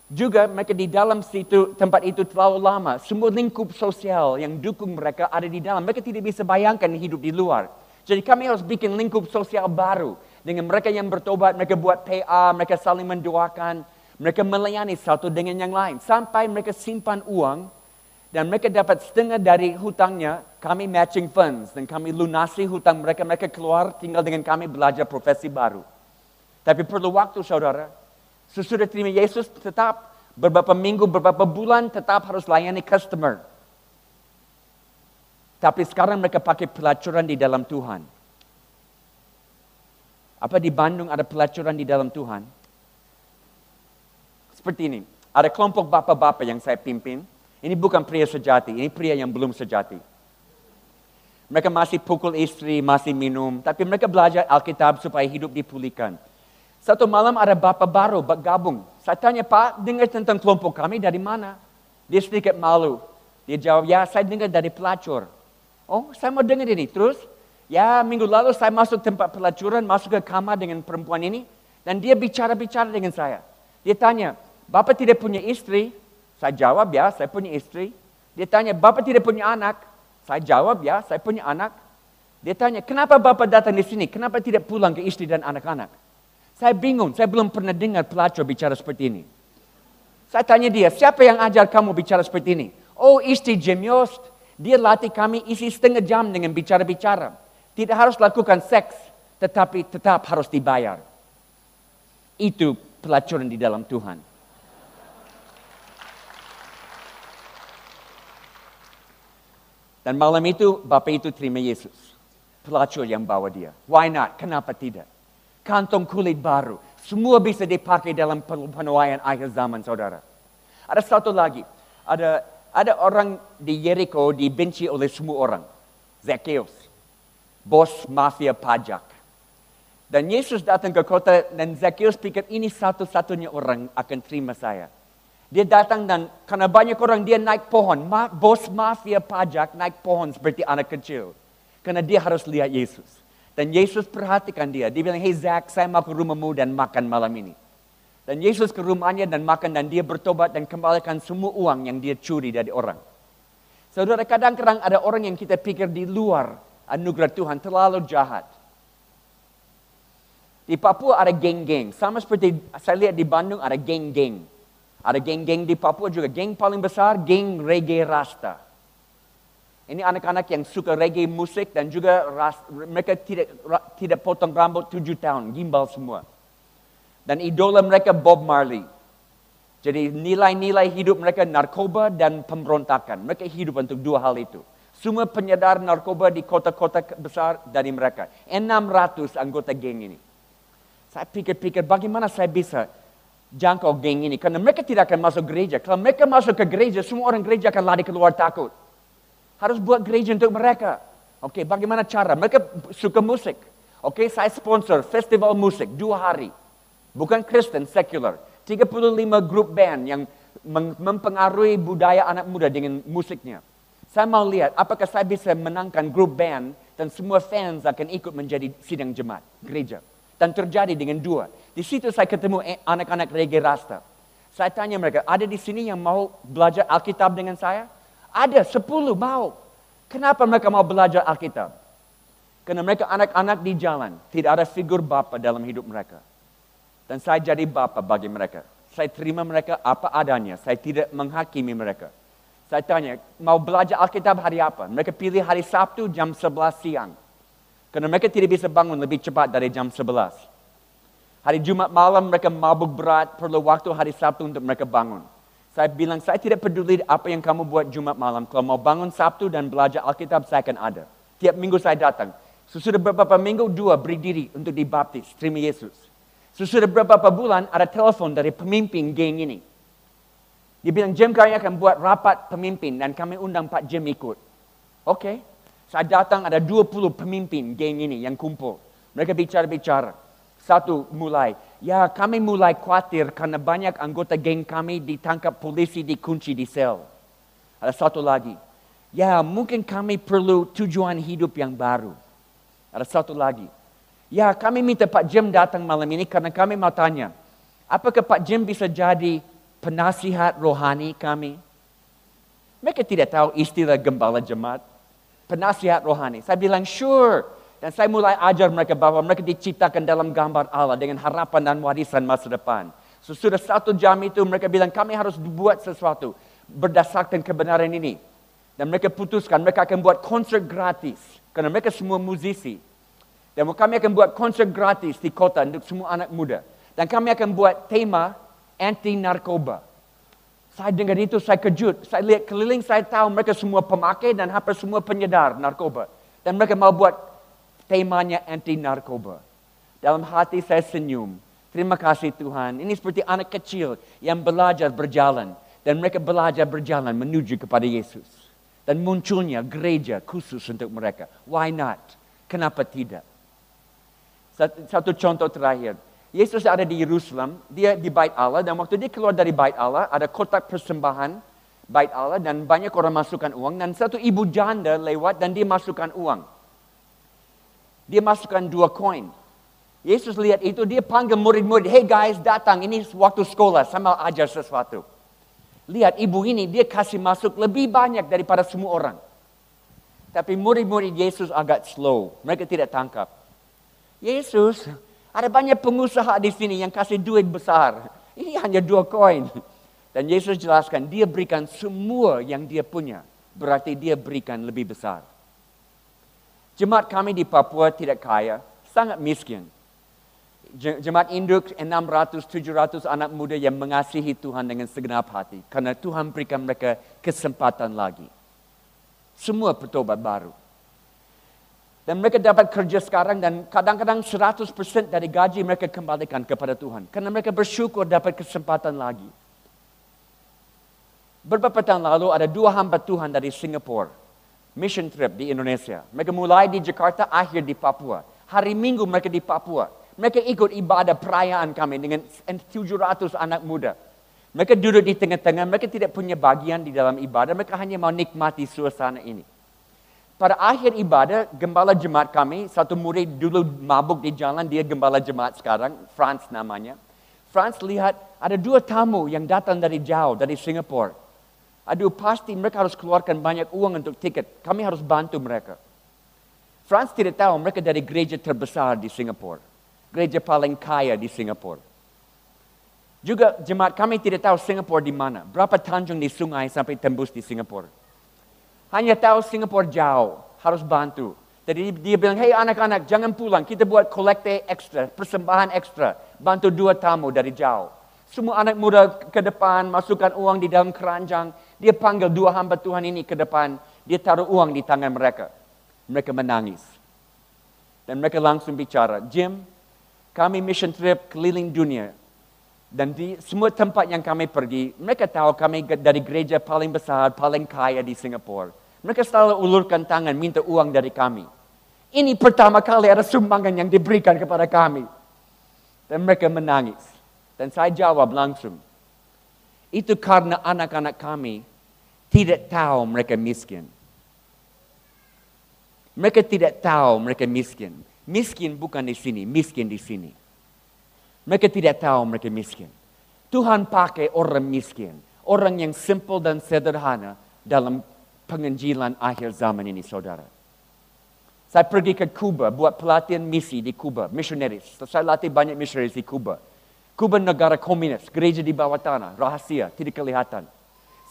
Juga mereka di dalam situ, tempat itu terlalu lama. Semua lingkup sosial yang dukung mereka ada di dalam. Mereka tidak bisa bayangkan hidup di luar. Jadi kami harus bikin lingkup sosial baru. Dengan mereka yang bertobat, mereka buat PA, mereka saling mendoakan. Mereka melayani satu dengan yang lain. Sampai mereka simpan uang. Dan mereka dapat setengah dari hutangnya, kami matching funds. Dan kami lunasi hutang mereka. Mereka keluar tinggal dengan kami belajar profesi baru. Tapi perlu waktu saudara. Sesudah terima Yesus tetap beberapa minggu, beberapa bulan tetap harus layani customer. Tapi sekarang mereka pakai pelacuran di dalam Tuhan. Apa di Bandung ada pelacuran di dalam Tuhan? Seperti ini. Ada kelompok bapak-bapak yang saya pimpin. Ini bukan pria sejati, ini pria yang belum sejati. Mereka masih pukul istri, masih minum. Tapi mereka belajar Alkitab supaya hidup dipulihkan. Satu malam ada bapak baru gabung. Saya tanya, Pak, dengar tentang kelompok kami dari mana? Dia sedikit malu. Dia jawab, ya saya dengar dari pelacur. Oh, saya mau dengar ini. Terus, ya minggu lalu saya masuk tempat pelacuran, masuk ke kamar dengan perempuan ini. Dan dia bicara-bicara dengan saya. Dia tanya, Bapak tidak punya istri? Saya jawab, ya saya punya istri. Dia tanya, Bapak tidak punya anak? Saya jawab, ya saya punya anak. Dia tanya, kenapa Bapak datang di sini? Kenapa tidak pulang ke istri dan anak-anak? Saya bingung, saya belum pernah dengar pelacur bicara seperti ini. Saya tanya dia, siapa yang ajar kamu bicara seperti ini? Oh, istri Jim Yost. Dia latih kami isi setengah jam dengan bicara-bicara. Tidak harus lakukan seks, tetapi tetap harus dibayar. Itu pelacuran di dalam Tuhan. Dan malam itu, Bapak itu terima Yesus. Pelacur yang bawa dia. Why not? Kenapa tidak? Kantong kulit baru. Semua bisa dipakai dalam penuaian akhir zaman, saudara. Ada satu lagi. Ada orang di Jericho dibenci oleh semua orang. Zacchaeus. Bos mafia pajak. Dan Yesus datang ke kota dan Zakheus pikir ini satu-satunya orang akan terima saya. Dia datang dan karena banyak orang dia naik pohon. Bos mafia pajak naik pohon seperti anak kecil. Karena dia harus lihat Yesus. Dan Yesus perhatikan dia. Dia bilang, hey Zak, saya mau ke rumahmu dan makan malam ini. Dan Yesus ke rumahnya dan makan dan dia bertobat dan kembalikan semua uang yang dia curi dari orang. Saudara, kadang-kadang ada orang yang kita pikir di luar anugerah Tuhan terlalu jahat. Di Papua ada geng-geng. Sama seperti saya lihat di Bandung ada geng-geng. Ada geng-geng di Papua juga. Geng paling besar, geng reggae rasta. Ini anak-anak yang suka reggae musik dan juga mereka tidak potong rambut 7 tahun. Gimbal semua. Dan idola mereka Bob Marley. Jadi nilai-nilai hidup mereka narkoba dan pemberontakan. Mereka hidup untuk dua hal itu. Semua penyedar narkoba di kota-kota besar dari mereka. 600 anggota geng ini. Saya pikir-pikir bagaimana saya bisa jangkau geng ini. Karena mereka tidak akan masuk gereja. Kalau mereka masuk ke gereja, semua orang gereja akan lari keluar takut. Harus buat gereja untuk mereka. Oke, bagaimana cara? Mereka suka musik. Oke, saya sponsor festival musik 2 hari. Bukan Kristen, secular. 35 grup band yang mempengaruhi budaya anak muda dengan musiknya. Saya mau lihat apakah saya bisa menangkan grup band dan semua fans akan ikut menjadi sidang jemaat, gereja. Dan terjadi dengan 2. Di situ saya ketemu anak-anak reggae rasta. Saya tanya mereka, ada di sini yang mau belajar Alkitab dengan saya? Ada, 10 mau. Kenapa mereka mau belajar Alkitab? Karena mereka anak-anak di jalan. Tidak ada figur bapa dalam hidup mereka. Dan saya jadi bapa bagi mereka. Saya terima mereka apa adanya. Saya tidak menghakimi mereka. Saya tanya, mau belajar Alkitab hari apa? Mereka pilih hari Sabtu jam 11 siang. Karena mereka tidak bisa bangun lebih cepat dari jam 11. Hari Jumat malam mereka mabuk berat, perlu waktu hari Sabtu untuk mereka bangun. Saya bilang, saya tidak peduli apa yang kamu buat Jumat malam. Kalau mau bangun Sabtu dan belajar Alkitab, saya akan ada. Tiap minggu saya datang. Sesudah beberapa minggu, 2 beri diri untuk dibaptis, terima Yesus. Sesudah beberapa bulan, ada telepon dari pemimpin geng ini. Dia bilang, Jim kami akan buat rapat pemimpin dan kami undang Pak Jim ikut. Oke. Saya datang ada 20 pemimpin geng ini yang kumpul. Mereka bicara-bicara. Satu mulai, ya kami mulai khawatir karena banyak anggota geng kami ditangkap polisi dikunci di sel. Ada satu lagi, ya mungkin kami perlu tujuan hidup yang baru. Ada satu lagi, ya kami minta Pak Jim datang malam ini karena kami mau tanya, apakah Pak Jim bisa jadi penasihat rohani kami? Mereka tidak tahu istilah gembala jemaat. Penasihat rohani. Saya bilang, sure. Dan saya mulai ajar mereka bahwa mereka diciptakan dalam gambar Allah dengan harapan dan warisan masa depan. Sesudah 1 jam itu mereka bilang, kami harus buat sesuatu berdasarkan kebenaran ini. Dan mereka putuskan, mereka akan buat konser gratis. Karena mereka semua musisi. Dan kami akan buat konser gratis di kota untuk semua anak muda. Dan kami akan buat tema anti-narkoba. Saya dengar itu, saya kejut. Saya lihat keliling, saya tahu mereka semua pemakai dan hampir semua penyedar narkoba. Dan mereka mau buat temanya anti-narkoba. Dalam hati saya senyum. Terima kasih Tuhan. Ini seperti anak kecil yang belajar berjalan. Dan mereka belajar berjalan menuju kepada Yesus. Dan munculnya gereja khusus untuk mereka. Why not? Kenapa tidak? Satu contoh terakhir. Yesus ada di Yerusalem, dia di Bait Allah, dan waktu dia keluar dari Bait Allah, ada kotak persembahan Bait Allah, dan banyak orang masukkan uang, dan satu ibu janda lewat, dan dia masukkan uang. Dia masukkan 2 koin. Yesus lihat itu, dia panggil murid-murid, hey guys, datang, ini waktu sekolah, saya mau ajar sesuatu. Lihat ibu ini, dia kasih masuk lebih banyak daripada semua orang. Tapi murid-murid Yesus agak slow, mereka tidak tangkap. Yesus, ada banyak pengusaha di sini yang kasih duit besar. Ini hanya 2 koin. Dan Yesus jelaskan, dia berikan semua yang dia punya. Berarti dia berikan lebih besar. Jemaat kami di Papua tidak kaya, sangat miskin. Jemaat induk 600-700 anak muda yang mengasihi Tuhan dengan segenap hati. Karena Tuhan berikan mereka kesempatan lagi. Semua bertobat baru. Dan mereka dapat kerja sekarang dan kadang-kadang 100% dari gaji mereka kembalikan kepada Tuhan. Karena mereka bersyukur dapat kesempatan lagi. Beberapa tahun lalu ada 2 hamba Tuhan dari Singapura. Mission trip di Indonesia. Mereka mulai di Jakarta, akhir di Papua. Hari Minggu mereka di Papua. Mereka ikut ibadah perayaan kami dengan 700 anak muda. Mereka duduk di tengah-tengah, mereka tidak punya bagian di dalam ibadah, mereka hanya mau nikmati suasana ini. Pada akhir ibadah, gembala jemaat kami, satu murid dulu mabuk di jalan, dia gembala jemaat sekarang, Franz namanya. Franz lihat ada 2 tamu yang datang dari jauh, dari Singapura. Aduh, pasti mereka harus keluarkan banyak uang untuk tiket, kami harus bantu mereka. Franz tidak tahu mereka dari gereja terbesar di Singapura. Gereja paling kaya di Singapura. Juga jemaat kami tidak tahu Singapura di mana. Berapa tanjung di sungai sampai tembus di Singapura. Hanya tahu Singapura jauh, harus bantu. Jadi dia bilang, hey anak-anak jangan pulang, kita buat kolekte ekstra, persembahan ekstra. Bantu 2 tamu dari jauh. Semua anak muda ke depan, masukkan uang di dalam keranjang. Dia panggil 2 hamba Tuhan ini ke depan. Dia taruh uang di tangan mereka. Mereka menangis. Dan mereka langsung bicara, Jim, kami mission trip keliling dunia. Dan di semua tempat yang kami pergi, mereka tahu kami dari gereja paling besar, paling kaya di Singapura. Mereka selalu ulurkan tangan, minta uang dari kami. Ini pertama kali ada sumbangan yang diberikan kepada kami. Dan mereka menangis. Dan saya jawab langsung, itu karena anak-anak kami tidak tahu mereka miskin. Mereka tidak tahu mereka miskin. Miskin bukan di sini, miskin di sini. Mereka tidak tahu mereka miskin. Tuhan pakai orang miskin. Orang yang simple dan sederhana dalam penginjilan akhir zaman ini, saudara. Saya pergi ke Kuba, buat pelatihan misi di Kuba, missionaries. Saya latih banyak missionaries di Kuba. Kuba negara komunis, gereja di bawah tanah, rahasia, tidak kelihatan.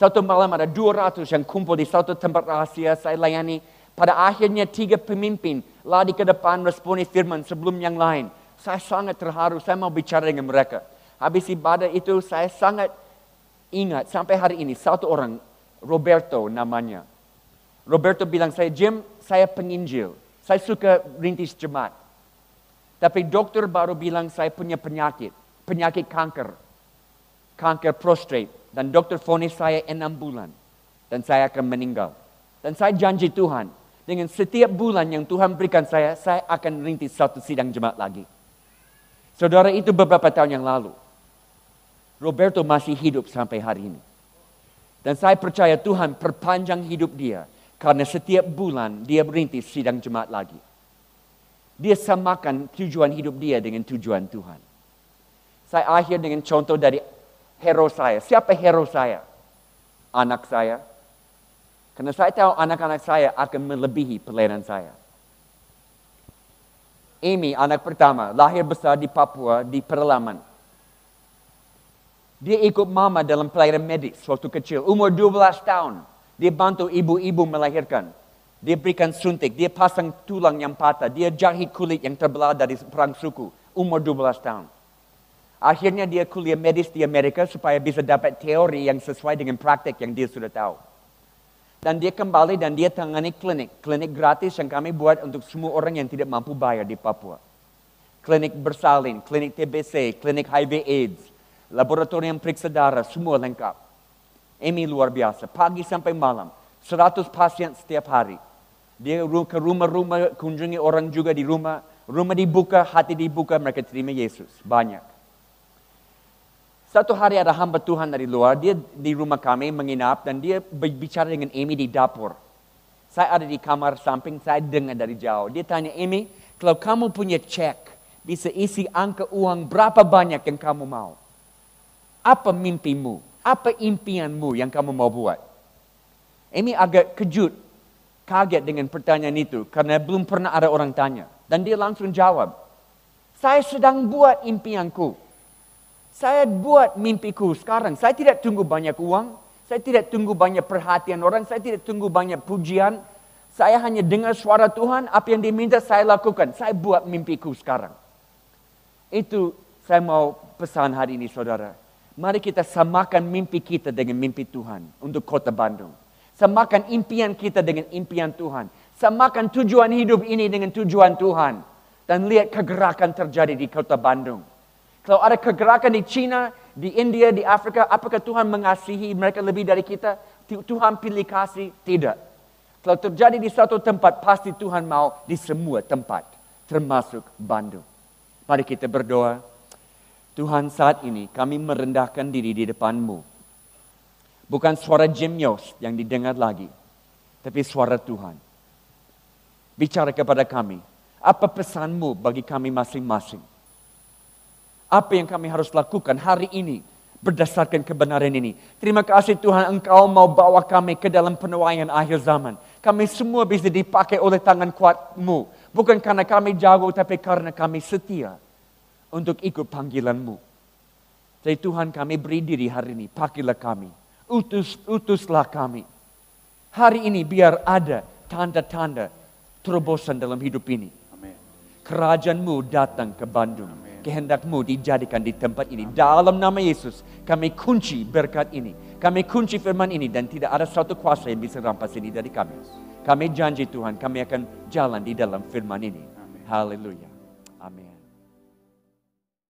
Satu malam ada 200 yang kumpul di satu tempat rahasia, saya layani. Pada akhirnya 3 pemimpin lari ke depan responi firman sebelum yang lain. Saya sangat terharu, saya mau bicara dengan mereka. Habis ibadah itu saya sangat ingat sampai hari ini. Satu orang, Roberto namanya. Roberto bilang, Jim, saya penginjil. Saya suka rintis jemaat. Tapi dokter baru bilang saya punya penyakit. Penyakit kanker. Kanker prostat. Dan dokter vonis saya 6 bulan. Dan saya akan meninggal. Dan saya janji Tuhan. Dengan setiap bulan yang Tuhan berikan saya akan rintis satu sidang jemaat lagi. Saudara, itu beberapa tahun yang lalu. Roberto masih hidup sampai hari ini. Dan saya percaya Tuhan perpanjang hidup dia. Karena setiap bulan dia berintis sidang jemaat lagi. Dia samakan tujuan hidup dia dengan tujuan Tuhan. Saya akhir dengan contoh dari hero saya. Siapa hero saya? Anak saya. Karena saya tahu anak-anak saya akan melebihi pelayanan saya. Amy, anak pertama, lahir besar di Papua, di pedalaman. Dia ikut mama dalam pelayanan medis waktu kecil. Umur 12 tahun, dia bantu ibu-ibu melahirkan. Dia berikan suntik, dia pasang tulang yang patah, dia jahit kulit yang terbelah dari perang suku. Umur 12 tahun. Akhirnya dia kuliah medis di Amerika supaya bisa dapat teori yang sesuai dengan praktek yang dia sudah tahu. Dan dia kembali dan dia tangani klinik gratis yang kami buat untuk semua orang yang tidak mampu bayar di Papua. Klinik bersalin, klinik TBC, klinik HIV AIDS, laboratorium periksa darah, semua lengkap. Amy luar biasa, pagi sampai malam, 100 pasien setiap hari. Dia ke rumah-rumah, kunjungi orang juga di rumah dibuka, hati dibuka, mereka terima Yesus, banyak. Satu hari ada hamba Tuhan dari luar, dia di rumah kami menginap dan dia berbicara dengan Amy di dapur. Saya ada di kamar samping, saya dengar dari jauh. Dia tanya, Amy, kalau kamu punya cek, bisa isi angka uang berapa banyak yang kamu mau? Apa mimpimu? Apa impianmu yang kamu mau buat? Amy agak kaget dengan pertanyaan itu, karena belum pernah ada orang tanya. Dan dia langsung jawab, saya sedang buat impianku. Saya buat mimpiku sekarang. Saya tidak tunggu banyak uang. Saya tidak tunggu banyak perhatian orang. Saya tidak tunggu banyak pujian. Saya hanya dengar suara Tuhan. Apa yang diminta saya lakukan. Saya buat mimpiku sekarang. Itu saya mau pesan hari ini, saudara. Mari kita samakan mimpi kita dengan mimpi Tuhan untuk kota Bandung. Samakan impian kita dengan impian Tuhan. Samakan tujuan hidup ini dengan tujuan Tuhan. Dan lihat kegerakan terjadi di kota Bandung. Kalau ada kegerakan di China, di India, di Afrika, apakah Tuhan mengasihi mereka lebih dari kita? Tuhan pilih kasih? Tidak. Kalau terjadi di satu tempat, pasti Tuhan mau di semua tempat, termasuk Bandung. Mari kita berdoa. Tuhan, saat ini kami merendahkan diri di depan-Mu. Bukan suara Jim Yost yang didengar lagi, tapi suara Tuhan. Bicara kepada kami, apa pesan-Mu bagi kami masing-masing? Apa yang kami harus lakukan hari ini berdasarkan kebenaran ini? Terima kasih Tuhan, Engkau mau bawa kami ke dalam penuaian akhir zaman. Kami semua bisa dipakai oleh tangan kuat-Mu. Bukan karena kami jago, tapi karena kami setia untuk ikut panggilan-Mu. Jadi Tuhan, kami beri diri hari ini, pakailah kami. Utuslah kami. Hari ini biar ada tanda-tanda terobosan dalam hidup ini. Kerajaan-Mu datang ke Bandung. Kehendak-Mu dijadikan di tempat ini. Dalam nama Yesus, kami kunci berkat ini. Kami kunci firman ini dan tidak ada satu kuasa yang bisa rampas ini dari kami. Kami janji Tuhan, kami akan jalan di dalam firman ini. Haleluya. Amin.